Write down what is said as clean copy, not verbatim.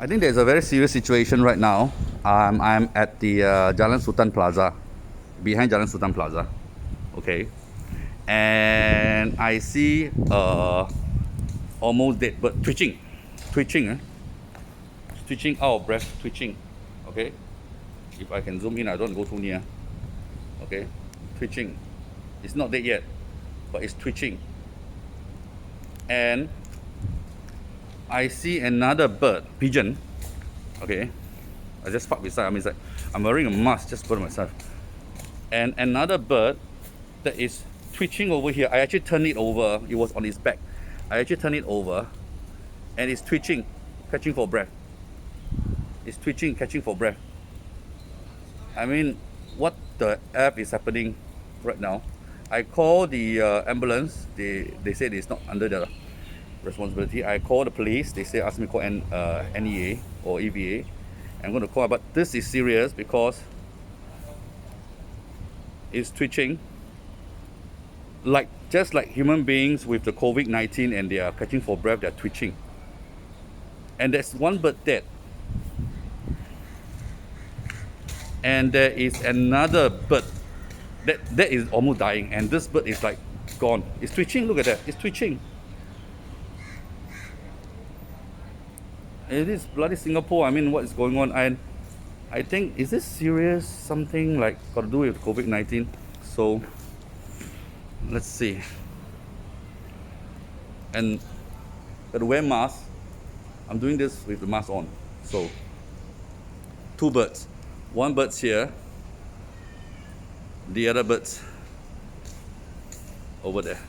I think there's a very serious situation right now. I'm at the Jalan Sultan Plaza, behind Jalan Sultan Plaza, okay, and I see almost dead bird twitching, twitching out of breath, twitching, okay. If I can zoom in, I don't go too near, okay, twitching. It's not dead yet, but it's twitching. And I see another bird, pigeon, okay. I just park beside, I'm inside. I'm wearing a mask just for myself. And another bird that is twitching over here. I actually turned it over. It was on its back. I actually turned it over, and it's twitching, catching for breath. It's twitching, catching for breath. I mean, what the F is happening right now? I call the ambulance. They said it's not under their responsibility. I call the police. They say ask me to call NEA or EVA. I'm going to call, but this is serious because it's twitching, like just like human beings with the COVID-19 and they are catching for breath. They're twitching, and there's one bird dead, and there is another bird that is almost dying, and this bird is like gone. It's twitching. Look at that. It's twitching. It is bloody Singapore. I mean, what is going on? And I think, is this serious? Something like got to do with COVID-19? So let's see. And got to wear mask. I'm doing this with the mask on. So two birds. One bird's here. The other bird's over there.